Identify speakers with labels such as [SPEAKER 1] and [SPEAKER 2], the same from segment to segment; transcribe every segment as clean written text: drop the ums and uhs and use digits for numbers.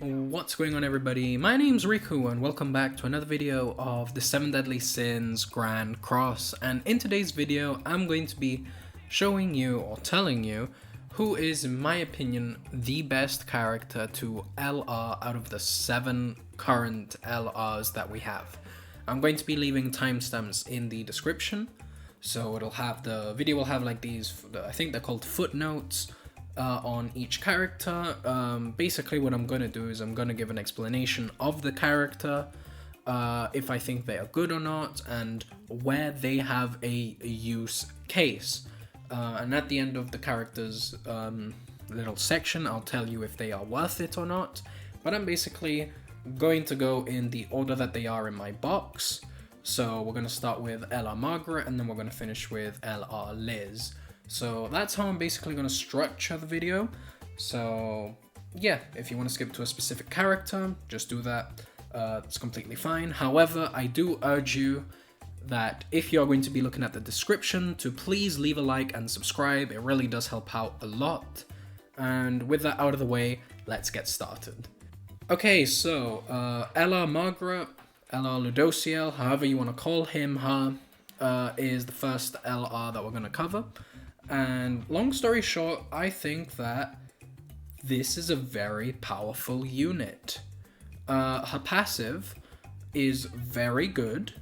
[SPEAKER 1] What's going on, everybody? My name's Riku and welcome back to another video of the 7 Deadly Sins Grand Cross, and in today's video I'm going to be showing you or telling you who is, in my opinion, the best character to LR out of the 7 current LRs that we have. I'm going to be leaving timestamps in the description, so the video will have like these, I think they're called footnotes, on each character. Basically what I'm going to do is I'm going to give an explanation of the character, if I think they are good or not, and where they have a use case. And at the end of the character's little section, I'll tell you if they are worth it or not. But I'm basically going to go in the order that they are in my box. So we're going to start with LR Margaret, and then we're going to finish with LR Liz. So that's how I'm basically going to structure the video. So yeah, if you want to skip to a specific character, just do that. It's completely fine. However, I do urge you that if you're going to be looking at the description, to please leave a like and subscribe. It really does help out a lot. And with that out of the way, let's get started. Okay, so LR Margaret, LR Ludociel, however you want to call him, her, is the first LR that we're going to cover. And long story short, I think that this is a very powerful unit. Her passive is very good.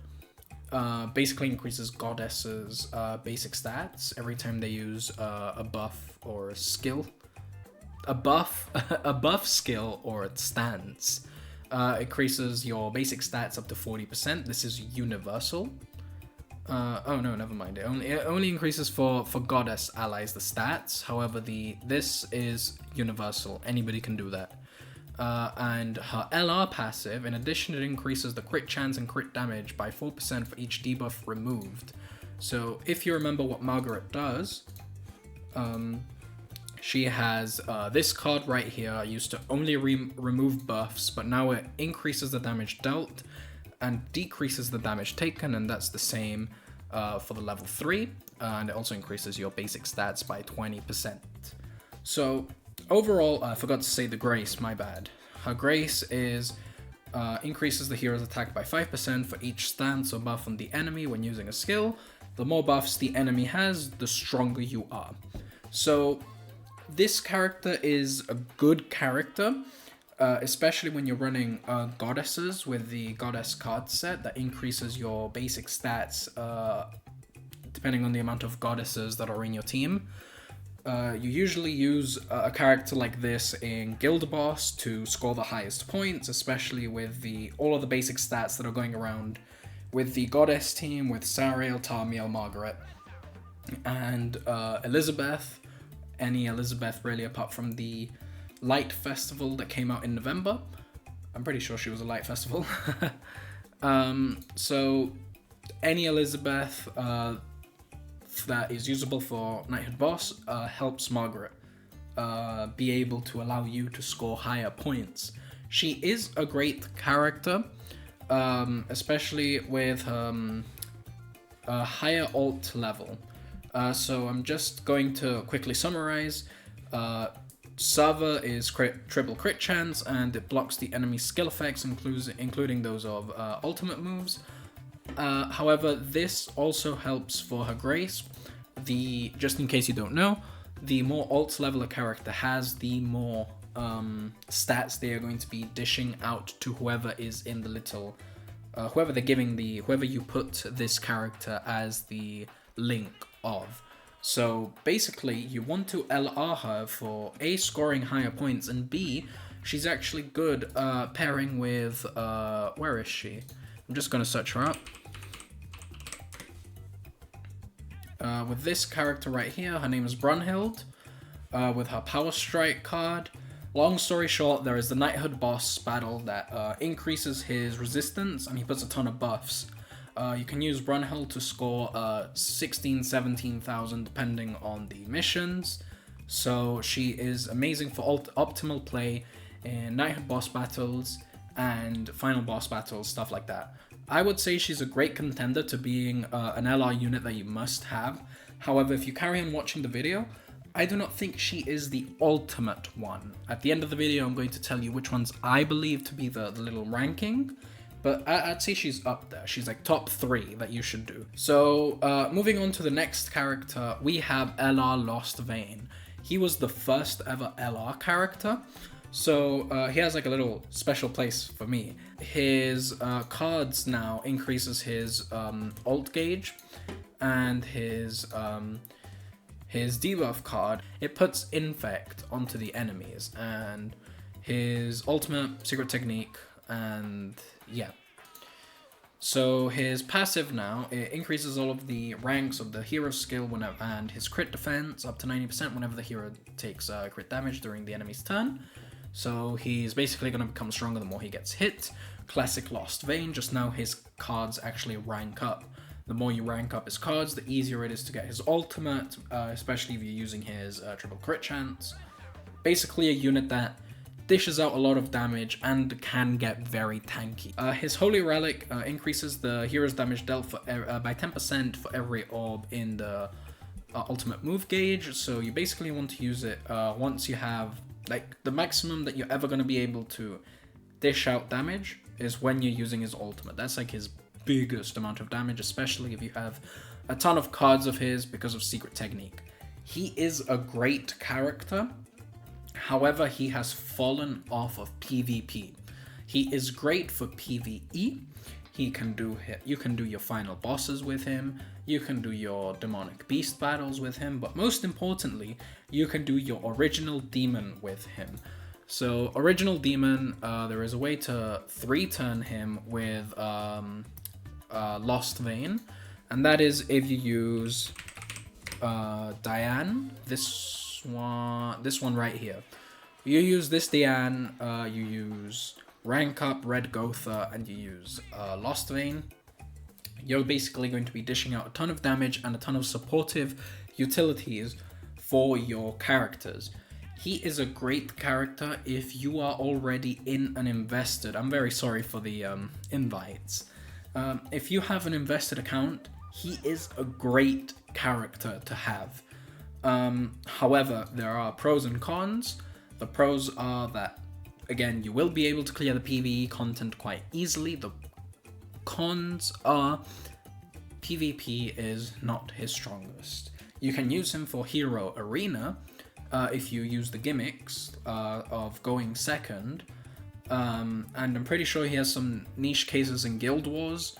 [SPEAKER 1] Basically increases goddesses' basic stats every time they use a buff or a skill. A buff skill or a stance. Increases your basic stats up to 40%. This is universal. Oh no, never mind. It only increases for goddess allies the stats. However, this is universal. Anybody can do that. And her LR passive, in addition, it increases the crit chance and crit damage by 4% for each debuff removed. So if you remember what Margaret does, she has this card right here, used to only remove buffs, but now it increases the damage dealt and decreases the damage taken, and that's the same for the level 3, and it also increases your basic stats by 20%. So overall, I forgot to say the grace, my bad. Her grace is increases the hero's attack by 5% for each stance or buff on the enemy when using a skill. The more buffs the enemy has, the stronger you are. So this character is a good character. Especially when you're running goddesses with the goddess card set that increases your basic stats depending on the amount of goddesses that are in your team. You usually use a character like this in Guild Boss to score the highest points, especially with all of the basic stats that are going around with the goddess team, with Sariel, Tarmiel, Margaret, and Elizabeth. Any Elizabeth really, apart from the Light Festival that came out in November. I'm pretty sure she was a Light Festival. So any Elizabeth that is usable for Knighthood Boss helps Margaret be able to allow you to score higher points. She is a great character, especially with a higher ult level. So I'm just going to quickly summarize. Server is triple crit chance, and it blocks the enemy's skill effects, including those of ultimate moves. However, this also helps for her grace. Just in case you don't know, the more ult level a character has, the more stats they are going to be dishing out to whoever is in the little, whoever you put this character as the link of. So basically, you want to LR her for A, scoring higher points, and B, she's actually good pairing with, where is she? I'm just going to search her up. With this character right here, her name is Brunhild, with her Power Strike card. Long story short, there is the Knighthood Boss battle that increases his resistance, and he puts a ton of buffs. You can use Brunhild to score 17,000 depending on the missions. So she is amazing for optimal play in Knighthood boss battles and final boss battles, stuff like that. I would say she's a great contender to being an LR unit that you must have. However, if you carry on watching the video, I do not think she is the ultimate one. At the end of the video, I'm going to tell you which ones I believe to be the little ranking. But I'd say she's up there. She's like top 3 that you should do. So moving on to the next character, we have LR Lostvayne. He was the first ever LR character. So he has like a little special place for me. His cards now increases his ult gauge and his debuff card. It puts infect onto the enemies, and his ultimate secret technique, and yeah. So his passive now, it increases all of the ranks of the hero skill whenever, and his crit defense up to 90% whenever the hero takes crit damage during the enemy's turn. So he's basically going to become stronger the more he gets hit. Classic Lostvayne, just now his cards actually rank up. The more you rank up his cards, the easier it is to get his ultimate, especially if you're using his triple crit chance. Basically a unit that dishes out a lot of damage and can get very tanky. His Holy Relic increases the hero's damage dealt for, by 10% for every orb in the ultimate move gauge. So you basically want to use it once you have, like, the maximum that you're ever going to be able to dish out damage is when you're using his ultimate. That's like his biggest amount of damage, especially if you have a ton of cards of his because of secret technique. He is a great character. However, he has fallen off of PvP. He is great for PvE. You can do your final bosses with him. You can do your demonic beast battles with him. But most importantly, you can do your original demon with him. So original demon, there is a way to 3-turn him with Lostvayne, and that is if you use Diane, this one right here. You use this Diane, you use rank up Red Gotha, and you use Lostvayne. You're basically going to be dishing out a ton of damage and a ton of supportive utilities for your characters. He is a great character if you are already in an invested. I'm very sorry for the invites. If you have an invested account, he is a great character to have. However, there are pros and cons. The pros are that, again, you will be able to clear the PvE content quite easily. The cons are PvP is not his strongest. You can use him for Hero Arena if you use the gimmicks of going second. And I'm pretty sure he has some niche cases in Guild Wars,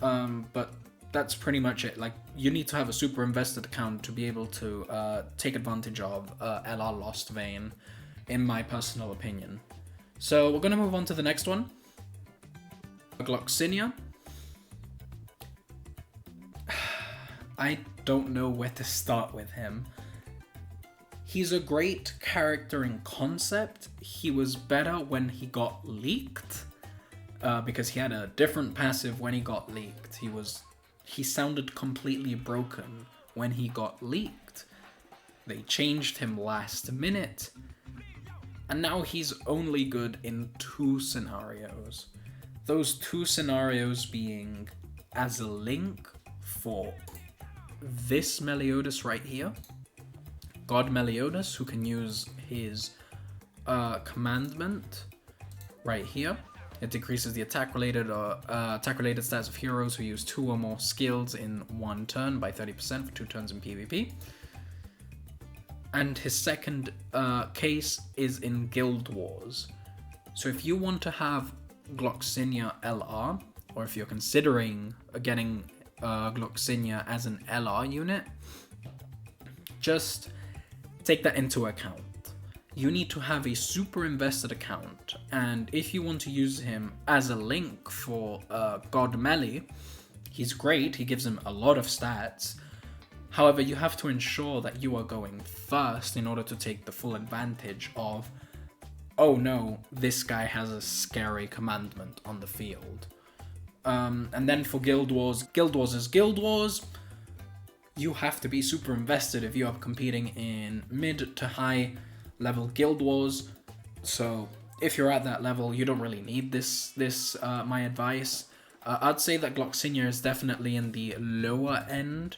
[SPEAKER 1] but that's pretty much it. Like, you need to have a super invested account to be able to take advantage of LR Lostvayne, in my personal opinion. So we're gonna move on to the next one, Gloxinia. I don't know where to start with him. He's a great character in concept. He was better when he got leaked, because he had a different passive when he got leaked. He sounded completely broken when he got leaked. They changed him last minute, and now he's only good in 2 scenarios. Those 2 scenarios being as a link for this Meliodas right here, God Meliodas, who can use his commandment right here. It decreases the attack-related stats of heroes who use 2 or more skills in 1 turn by 30% for 2 turns in PvP. And his second case is in Guild Wars. So if you want to have Gloxinia LR, or if you're considering getting Gloxinia as an LR unit, just take that into account. You need to have a super invested account, and if you want to use him as a link for God Melee, he's great, he gives him a lot of stats. However, you have to ensure that you are going first in order to take the full advantage of, oh no, this guy has a scary commandment on the field. And then for Guild Wars is Guild Wars. You have to be super invested if you are competing in mid to high level Guild Wars. So if you're at that level, you don't really need this my advice. I'd say that Gloxinia is definitely in the lower end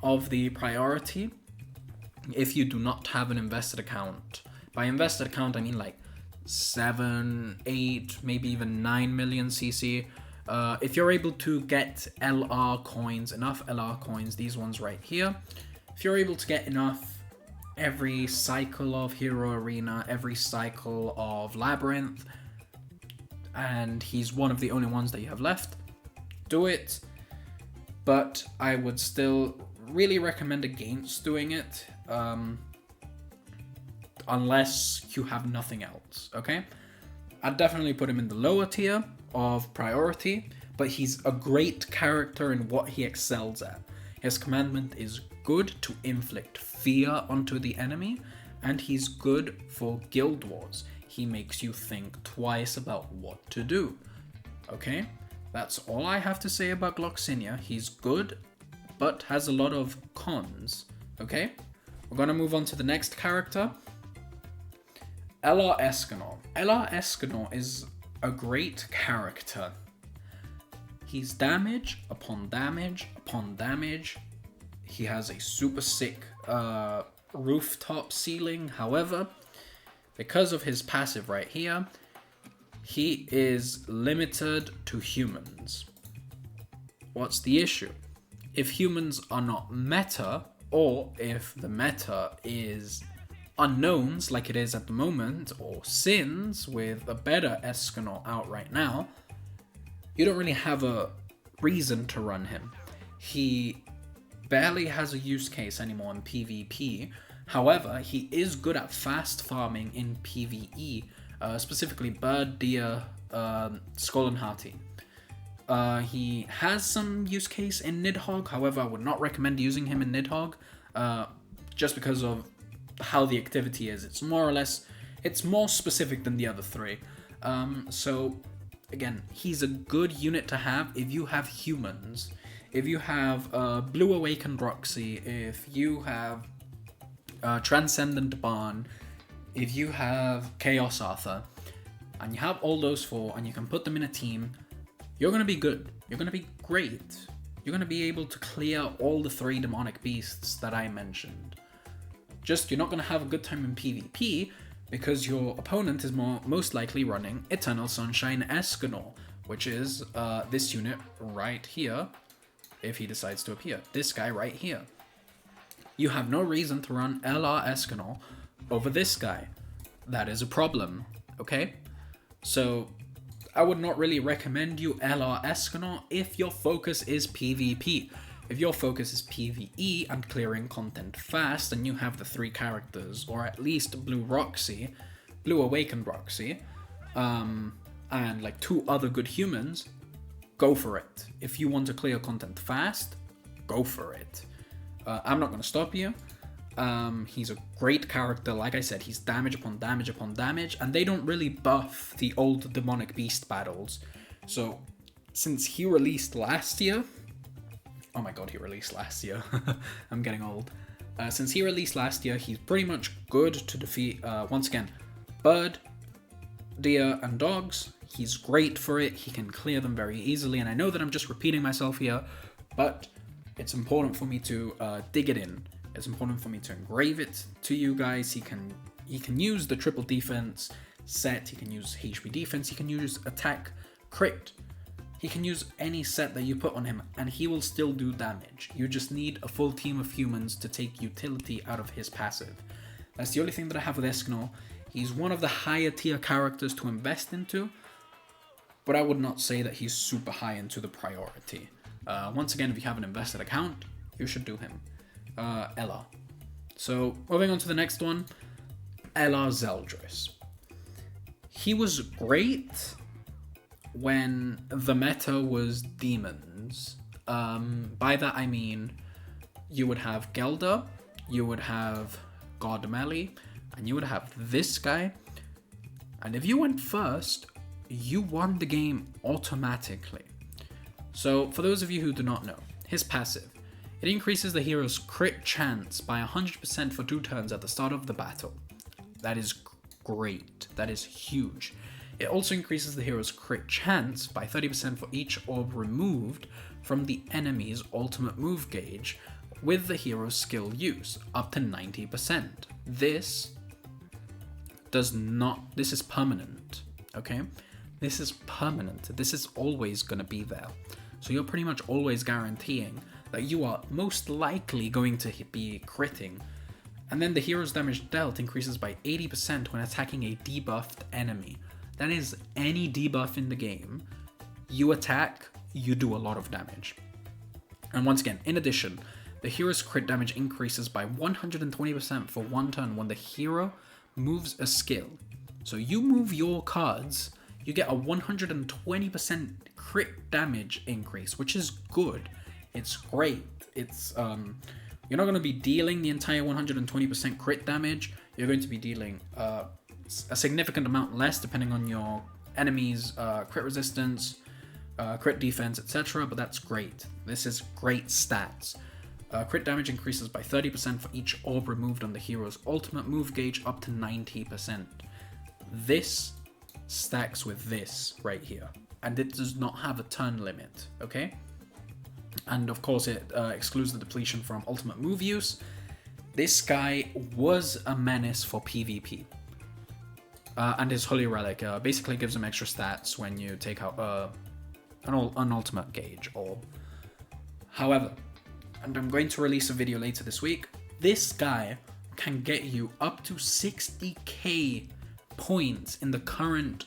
[SPEAKER 1] of the priority, if you do not have an invested account. By invested account, I mean like 7, 8, maybe even 9 million CC. If you're able to get LR coins, enough LR coins, these ones right here, if you're able to get enough every cycle of Hero Arena, every cycle of Labyrinth, and he's one of the only ones that you have left, do it. But I would still really recommend against doing it, unless you have nothing else, okay? I'd definitely put him in the lower tier of priority, but he's a great character in what he excels at. His commandment is good to inflict fear onto the enemy, and he's good for guild wars. He makes you think twice about what to do, okay? That's all I have to say about Gloxinia. He's good, but has a lot of cons, okay? We're gonna move on to the next character, LR Escanor. LR Escanor is a great character. He's damage upon damage upon damage. He has a super sick rooftop ceiling. However, because of his passive right here, he is limited to humans. What's the issue? If humans are not meta, or if the meta is unknowns like it is at the moment, or sins with a better Escanor out right now, you don't really have a reason to run him. He barely has a use case anymore in PvP. However, he is good at fast farming in PvE, specifically Bird, Deer, Skull and Hearty. He has some use case in Nidhogg, however I would not recommend using him in Nidhogg, just because of how the activity is. It's more or less, it's more specific than the other three. So again, he's a good unit to have if you have humans. If you have Blue Awakened Roxy, if you have Transcendent Barn, if you have Chaos Arthur, and you have all those four and you can put them in a team, you're going to be good. You're going to be great. You're going to be able to clear all the 3 demonic beasts that I mentioned. Just, you're not going to have a good time in PvP because your opponent is most likely running Eternal Sunshine Escanor, which is this unit right here, if he decides to appear. This guy right here. You have no reason to run LR Escanor over this guy. That is a problem, okay? So I would not really recommend you LR Escanor if your focus is PvP. If your focus is PvE and clearing content fast, and you have the 3 characters, or at least Blue Roxy, Blue Awakened Roxy, and like 2 other good humans, go for it. If you want to clear content fast, go for it. I'm not going to stop you. He's a great character. Like I said, he's damage upon damage upon damage, and they don't really buff the old demonic beast battles. So since he released last year, oh my god, he released last year. I'm getting old. Since he released last year, he's pretty much good to defeat, once again, Bird, Deer, and Dogs. He's great for it. He can clear them very easily, and I know that I'm just repeating myself here, but it's important for me to dig it in. It's important for me to engrave it to you guys. He can use the triple defense set. He can use HP defense. He can use attack crit. He can use any set that you put on him, and he will still do damage. You just need a full team of humans to take utility out of his passive. That's the only thing that I have with Escanor. He's one of the higher tier characters to invest into, but I would not say that he's super high into the priority. Once again, if you have an invested account, you should do him. LR. So, moving on to the next one, LR Zeldris. He was great when the meta was demons. By that I mean, you would have Gelder, you would have God Melee, and you would have this guy. And if you went first, you won the game automatically. So, for those of you who do not know, his passive, it increases the hero's crit chance by 100% for 2 turns at the start of the battle. That is great. That is huge. It also increases the hero's crit chance by 30% for each orb removed from the enemy's ultimate move gauge with the hero's skill use, up to 90%. This is permanent, okay? This is permanent. This is always going to be there. So you're pretty much always guaranteeing that you are most likely going to be critting. And then the hero's damage dealt increases by 80% when attacking a debuffed enemy. That is any debuff in the game. You attack, you do a lot of damage. And once again, in addition, the hero's crit damage increases by 120% for one turn when the hero moves a skill. So you move your cards, you get a 120% crit damage increase, which is good. It's great. It's you're not going to be dealing the entire 120% crit damage. You're going to be dealing a significant amount less depending on your enemy's crit resistance, crit defense, etc. But that's great. This is great stats. Crit damage increases by 30% for each orb removed on the hero's ultimate move gauge, up to 90%. This stacks with this right here, and it does not have a turn limit, okay? And of course it excludes the depletion from ultimate move use. This guy was a menace for PvP. And his Holy Relic basically gives him extra stats when you take out an ultimate gauge orb. However, and I'm going to release a video later this week, this guy can get you up to 60k points in the current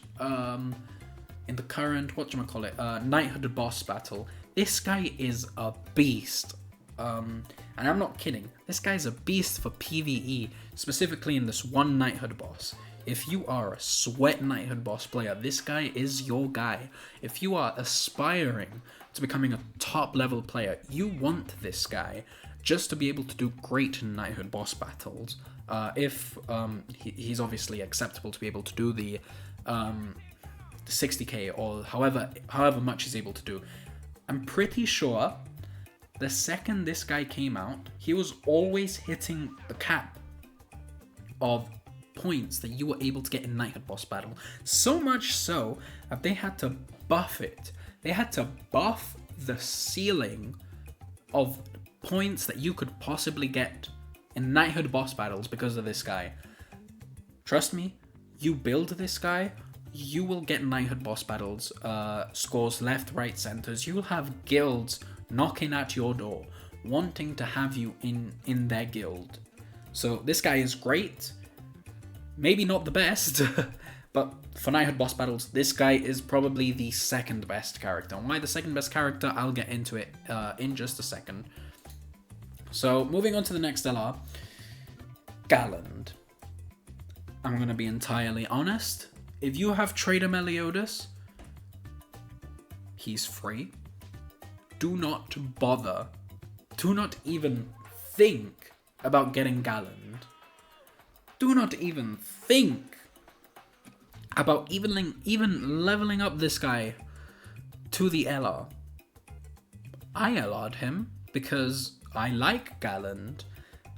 [SPEAKER 1] knighthood boss battle. This guy is a beast. And I'm not kidding. This guy's a beast for PvE, specifically in this one knighthood boss. If you are a sweat knighthood boss player, this guy is your guy. If you are aspiring to becoming a top level player, you want this guy just to be able to do great knighthood boss battles. If he's obviously acceptable to be able to do the 60k or however much he's able to do. I'm pretty sure the second this guy came out, he was always hitting the cap of points that you were able to get in knighthood boss battle. So much so that they had to buff it. They had to buff the ceiling of points that you could possibly get in knighthood boss battles because of this guy. Trust me, you build this guy, you will get knighthood boss battles, scores left, right, centers. You will have guilds knocking at your door, wanting to have you in their guild. So this guy is great. Maybe not the best, but for knighthood boss battles, this guy is probably the second best character. Why the second best character? I'll get into it in just a second. So moving on to the next LR, Galland. I'm going to be entirely honest. If you have Trader Meliodas, he's free. Do not bother. Do not even think about getting Galland. Do not even think about even leveling up this guy to the LR. I LR'd him because I like Galland.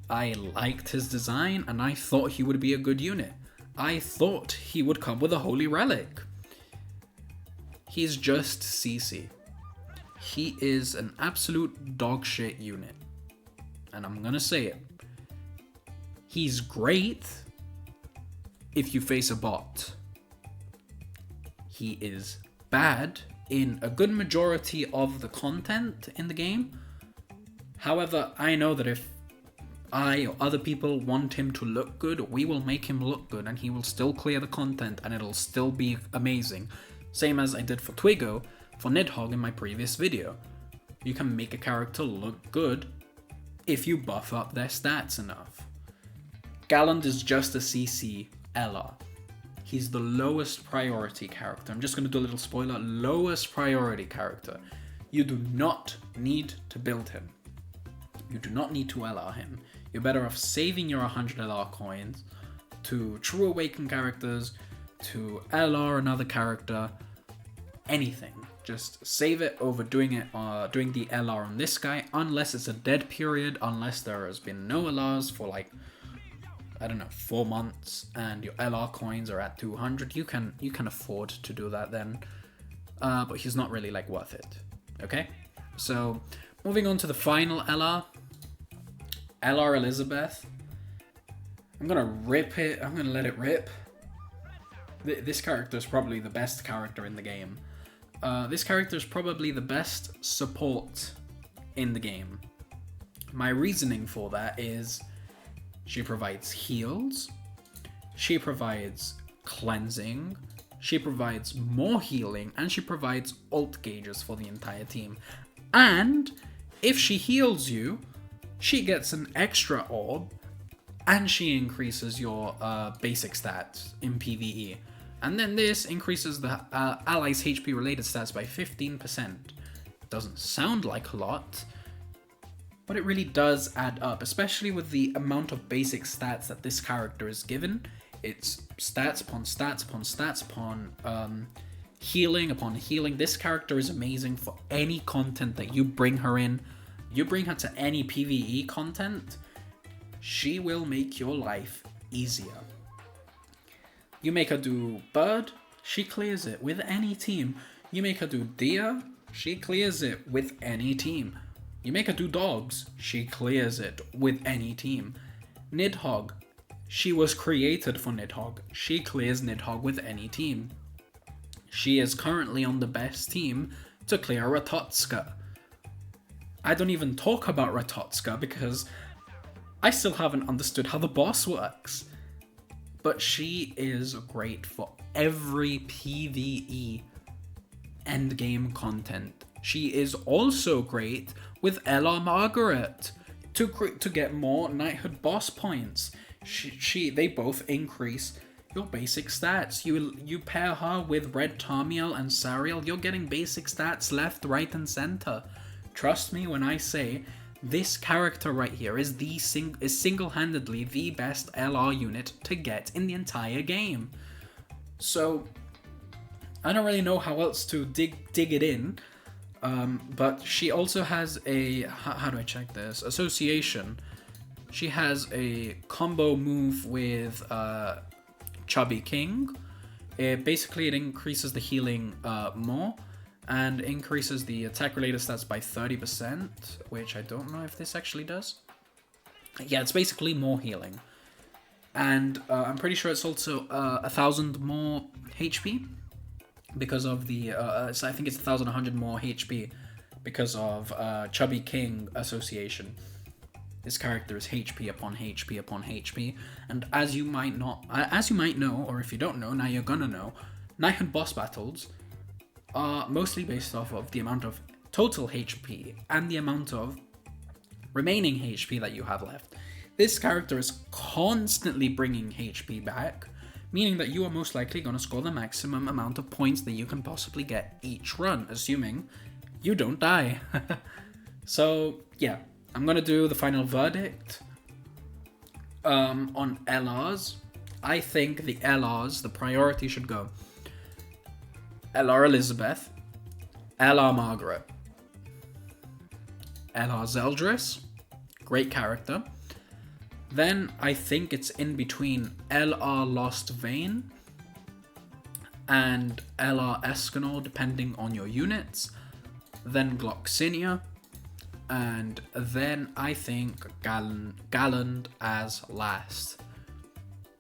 [SPEAKER 1] I liked his design and I thought he would be a good unit. I thought he would come with a Holy Relic. He's just CC. He is an absolute dogshit unit. And I'm gonna say it. He's great if you face a bot. He is bad in a good majority of the content in the game. However, I know that if I or other people want him to look good, we will make him look good and he will still clear the content and it'll still be amazing. Same as I did for Twiggo for Nidhogg in my previous video. You can make a character look good if you buff up their stats enough. Galland is just a CC LR. He's the lowest priority character. I'm just going to do a little spoiler. Lowest priority character. You do not need to build him. You do not need to LR him. You're better off saving your 100 LR coins to True Awaken characters, to LR another character, anything. Just save it over doing the LR on this guy, unless it's a dead period, unless there has been no LRs for like, I don't know, 4 months, and your LR coins are at 200. You can afford to do that then, but he's not really like worth it. Okay, so moving on to the final LR, LR Elizabeth. I'm gonna rip it. I'm gonna let it rip. This character is probably the best character in the game. This character is probably the best support in the game. My reasoning for that is she provides heals, she provides cleansing, she provides more healing, and she provides ult gauges for the entire team. And if she heals you, she gets an extra orb, and she increases your basic stats in PvE. And then this increases the allies' HP related stats by 15%. Doesn't sound like a lot, but it really does add up, especially with the amount of basic stats that this character is given. It's stats upon stats upon stats upon healing upon healing. This character is amazing for any content that you bring her in. You bring her to any PvE content, she will make your life easier. You make her do bird, she clears it with any team. You make her do deer, she clears it with any team. You make her do dogs, she clears it with any team. Nidhogg, she was created for Nidhogg, she clears Nidhogg with any team. She is currently on the best team to clear Ratotska. I don't even talk about Ratotska because I still haven't understood how the boss works. But she is great for every PvE endgame content. She is also great with LR Margaret to get more knighthood boss points. They both increase your basic stats. You pair her with Red Tarmiel and Sariel, you're getting basic stats left, right, and center. Trust me when I say this character right here is single-handedly the best LR unit to get in the entire game. So I don't really know how else to dig it in. But she also has a, how do I check this? Association. She has a combo move with Chubby King. Basically, it increases the healing more and increases the attack related stats by 30%, which I don't know if this actually does. Yeah, it's basically more healing. And I'm pretty sure it's also 1,000 more HP because of the, I think it's 1,100 more HP because of Chubby King association. This character is HP upon HP upon HP, and as you might know, or if you don't know, now you're gonna know, knighthood boss battles are mostly based off of the amount of total HP and the amount of remaining HP that you have left. This character is constantly bringing HP back, meaning that you are most likely going to score the maximum amount of points that you can possibly get each run, assuming you don't die. So, yeah, I'm going to do the final verdict on LRs. I think the LRs, the priority should go LR Elizabeth, LR Margaret, LR Zeldris, great character. Then I think it's in between LR Lostvayne and LR Escanor, depending on your units. Then Gloxinia, and then I think Galland as last.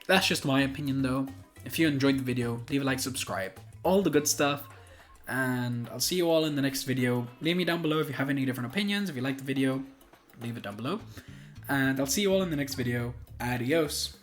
[SPEAKER 1] That's just my opinion though. If you enjoyed the video, leave a like, subscribe, all the good stuff, and I'll see you all in the next video. Leave me down below if you have any different opinions. If you like the video, leave it down below. And I'll see you all in the next video. Adios.